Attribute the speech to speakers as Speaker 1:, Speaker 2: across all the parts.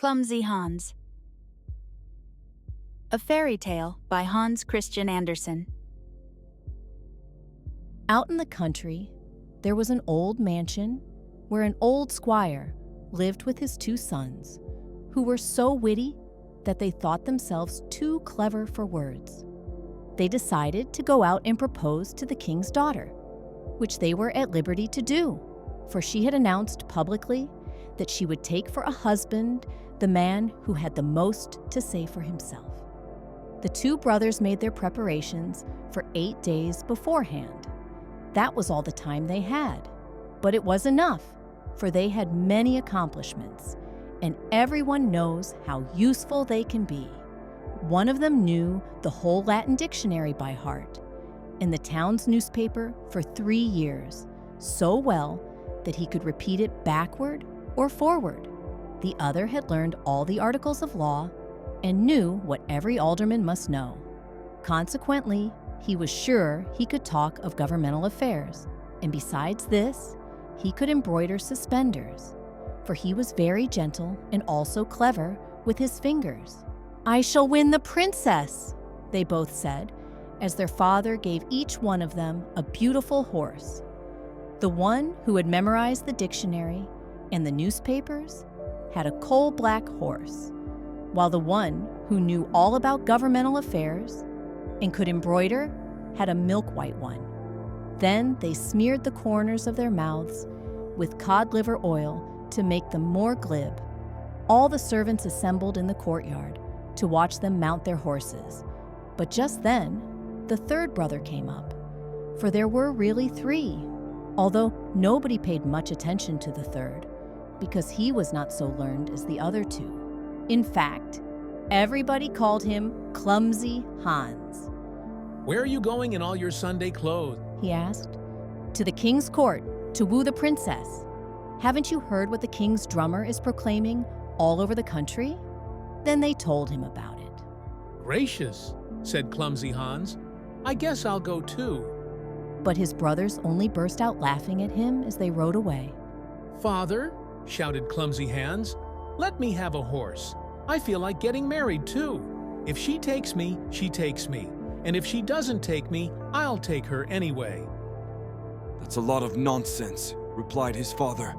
Speaker 1: Clumsy Hans. A Fairy Tale by Hans Christian Andersen.
Speaker 2: Out in the country, there was an old mansion where an old squire lived with his two sons, who were so witty that they thought themselves too clever for words. They decided to go out and propose to the king's daughter, which they were at liberty to do, for she had announced publicly that she would take for a husband the man who had the most to say for himself. The two brothers made their preparations for 8 days beforehand. That was all the time they had, but it was enough, for they had many accomplishments, and everyone knows how useful they can be. One of them knew the whole Latin dictionary by heart, and the town's newspaper for 3 years, so well that he could repeat it backward or forward. The other had learned all the articles of law and knew what every alderman must know. Consequently, he was sure he could talk of governmental affairs, and besides this, he could embroider suspenders, for he was very gentle and also clever with his fingers. "I shall win the princess," they both said, as their father gave each one of them a beautiful horse. The one who had memorized the dictionary and the newspapers had a coal-black horse, while the one who knew all about governmental affairs and could embroider had a milk-white one. Then they smeared the corners of their mouths with cod liver oil to make them more glib. All the servants assembled in the courtyard to watch them mount their horses. But just then, the third brother came up, for there were really 3, although nobody paid much attention to the third, because he was not so learned as the other 2. In fact, everybody called him Clumsy Hans.
Speaker 3: "Where are you going in all your Sunday clothes?"
Speaker 2: he asked. "To the king's court, to woo the princess. Haven't you heard what the king's drummer is proclaiming all over the country?" Then they told him about it.
Speaker 3: "Gracious," said Clumsy Hans. "I guess I'll go too."
Speaker 2: But his brothers only burst out laughing at him as they rode away.
Speaker 3: "Father," shouted Clumsy Hans, "let me have a horse. I feel like getting married too. If she takes me, she takes me. And if she doesn't take me, I'll take her anyway."
Speaker 4: "That's a lot of nonsense," replied his father.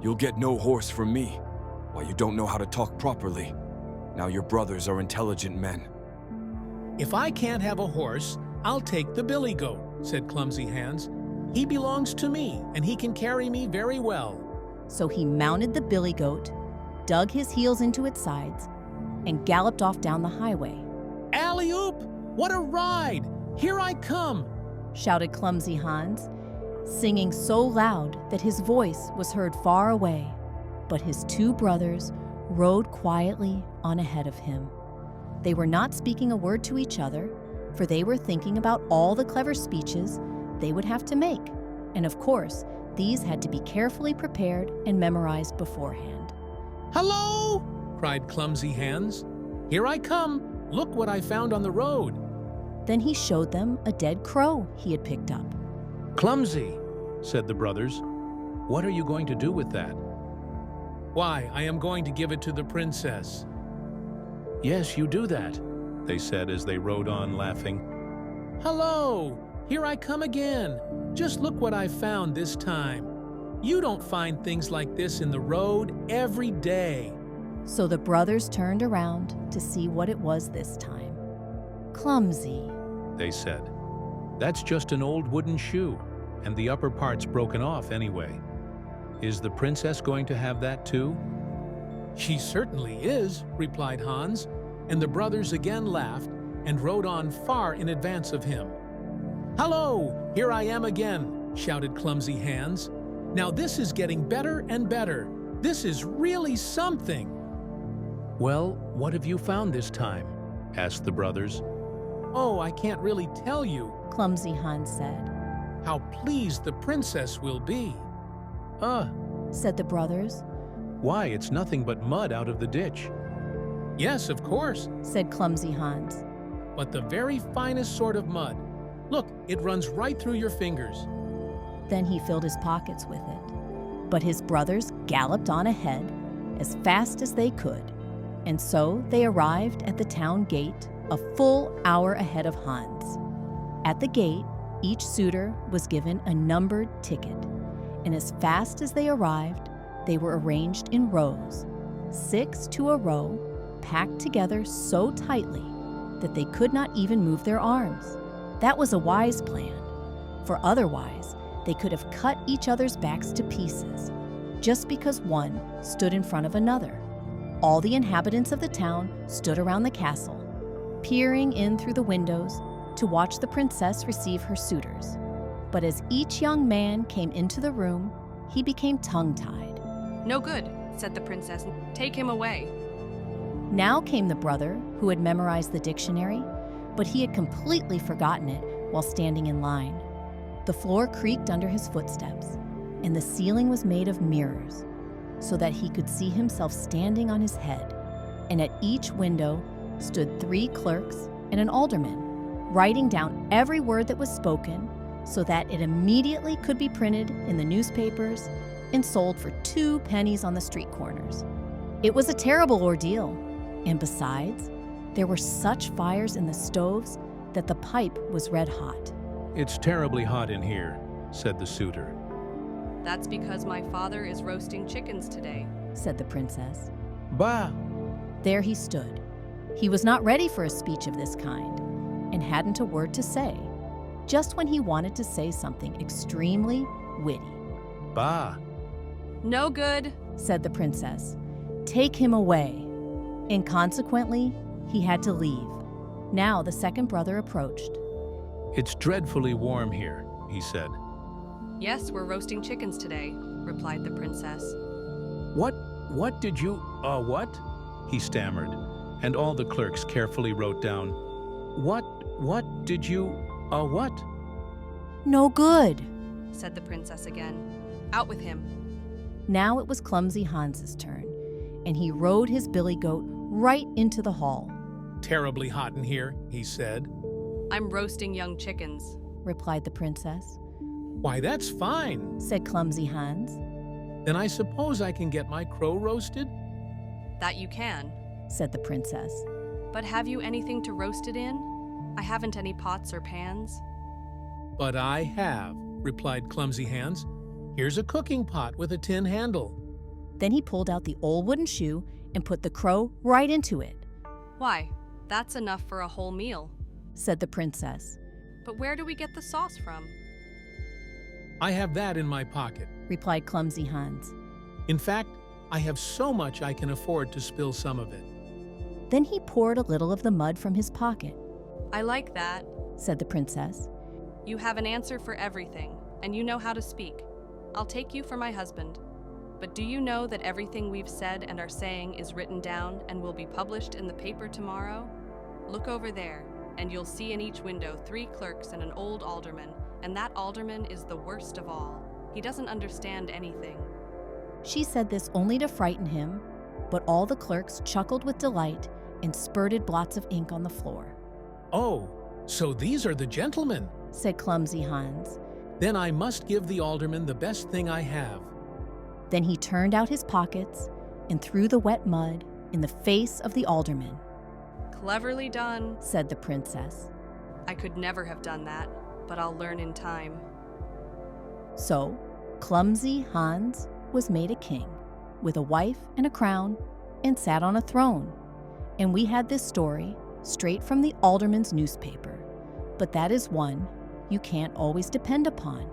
Speaker 4: "You'll get no horse from me. Why, you don't know how to talk properly. Now your brothers are intelligent men."
Speaker 3: "If I can't have a horse, I'll take the billy goat," said Clumsy Hans. "He belongs to me, and he can carry me very well."
Speaker 2: So he mounted the billy goat, dug his heels into its sides, and galloped off down the highway.
Speaker 3: "Alley-oop! What a ride! Here I come!"
Speaker 2: shouted Clumsy Hans, singing so loud that his voice was heard far away. But his 2 brothers rode quietly on ahead of him. They were not speaking a word to each other, for they were thinking about all the clever speeches they would have to make, and of course, these had to be carefully prepared and memorized beforehand.
Speaker 3: "Hello!" cried Clumsy Hans. "Here I come! Look what I found on the road!"
Speaker 2: Then he showed them a dead crow he had picked up.
Speaker 3: "Clumsy," said the brothers, "what are you going to do with that?" "Why, I am going to give it to the princess." "Yes, you do that," they said as they rode on laughing. "Hello! Here I come again! Just look what I found this time. You don't find things like this in the road every day."
Speaker 2: So the brothers turned around to see what it was this time. "Clumsy,"
Speaker 3: they said. "That's just an old wooden shoe, and the upper part's broken off anyway. Is the princess going to have that too?" "She certainly is," replied Hans, and the brothers again laughed and rode on far in advance of him. "Hello! Here I am again!" shouted Clumsy Hans. "Now this is getting better and better. This is really something." "Well, what have you found this time?" asked the brothers. "Oh, I can't really tell you,"
Speaker 2: Clumsy Hans said.
Speaker 3: "How pleased the princess will be."
Speaker 2: Said the brothers.
Speaker 3: "Why, it's nothing but mud out of the ditch." "Yes, of course,"
Speaker 2: said Clumsy Hans.
Speaker 3: "but the very finest sort of mud. Look, it runs right through your fingers."
Speaker 2: Then he filled his pockets with it. But his brothers galloped on ahead, as fast as they could. And so they arrived at the town gate a full hour ahead of Hans. At the gate, each suitor was given a numbered ticket, and as fast as they arrived, they were arranged in rows, 6 to a row, packed together so tightly that they could not even move their arms. That was a wise plan, for otherwise they could have cut each other's backs to pieces, just because one stood in front of another. All the inhabitants of the town stood around the castle, peering in through the windows to watch the princess receive her suitors. But as each young man came into the room, he became tongue-tied.
Speaker 5: "No good," said the princess. "Take him away."
Speaker 2: Now came the brother who had memorized the dictionary, but he had completely forgotten it while standing in line. The floor creaked under his footsteps, and the ceiling was made of mirrors, so that he could see himself standing on his head. And at each window stood 3 clerks and an alderman, writing down every word that was spoken so that it immediately could be printed in the newspapers and sold for 2 pennies on the street corners. It was a terrible ordeal, and besides, there were such fires in the stoves that the pipe was red hot.
Speaker 3: "It's terribly hot in here," said the suitor.
Speaker 5: "That's because my father is roasting chickens today,"
Speaker 2: said the princess.
Speaker 3: "Bah!"
Speaker 2: There he stood. He was not ready for a speech of this kind, and hadn't a word to say, just when he wanted to say something extremely witty.
Speaker 3: "Bah!"
Speaker 5: "No good,"
Speaker 2: said the princess. "Take him away." And consequently, he had to leave. Now the second brother approached.
Speaker 3: "It's dreadfully warm here," he said.
Speaker 5: "Yes, we're roasting chickens today," replied the princess.
Speaker 3: What did you, what?" he stammered, and all the clerks carefully wrote down, What did you, what?"
Speaker 2: "No good."
Speaker 5: said the princess again. "Out with him."
Speaker 2: Now it was Clumsy Hans's turn, and he rode his billy goat right into the hall.
Speaker 3: "Terribly hot in here," he said.
Speaker 5: "I'm roasting young chickens,"
Speaker 2: replied the princess.
Speaker 3: "Why, that's fine.
Speaker 2: Said Clumsy Hans.
Speaker 3: Then I suppose I can get my crow roasted?"
Speaker 5: "That you can.
Speaker 2: Said the princess.
Speaker 5: But have you anything to roast it in? I haven't any pots or pans."
Speaker 3: "But I have," replied Clumsy Hans. "Here's a cooking pot with a tin handle."
Speaker 2: Then he pulled out the old wooden shoe and put the crow right into it.
Speaker 5: "Why, that's enough for a whole meal.
Speaker 2: Said the princess.
Speaker 5: But where do we get the sauce from?"
Speaker 3: "I have that in my pocket.
Speaker 2: Replied Clumsy Hans.
Speaker 3: In fact, I have so much I can afford to spill some of it."
Speaker 2: Then he poured a little of the mud from his pocket.
Speaker 5: "I like that.
Speaker 2: Said the princess.
Speaker 5: You have an answer for everything, and you know how to speak. I'll take you for my husband. But do you know that everything we've said and are saying is written down and will be published in the paper tomorrow? Look over there, and you'll see in each window 3 clerks and an old alderman, and that alderman is the worst of all. He doesn't understand anything."
Speaker 2: She said this only to frighten him, but all the clerks chuckled with delight and spurted blots of ink on the floor.
Speaker 3: "Oh, so these are the gentlemen.
Speaker 2: Said Clumsy Hans.
Speaker 3: Then I must give the alderman the best thing I have."
Speaker 2: Then he turned out his pockets and threw the wet mud in the face of the alderman.
Speaker 5: "Cleverly done."
Speaker 2: Said the princess.
Speaker 5: "I could never have done that, but I'll learn in time."
Speaker 2: So, Clumsy Hans was made a king, with a wife and a crown, and sat on a throne. And we had this story straight from the alderman's newspaper. But that is one you can't always depend upon.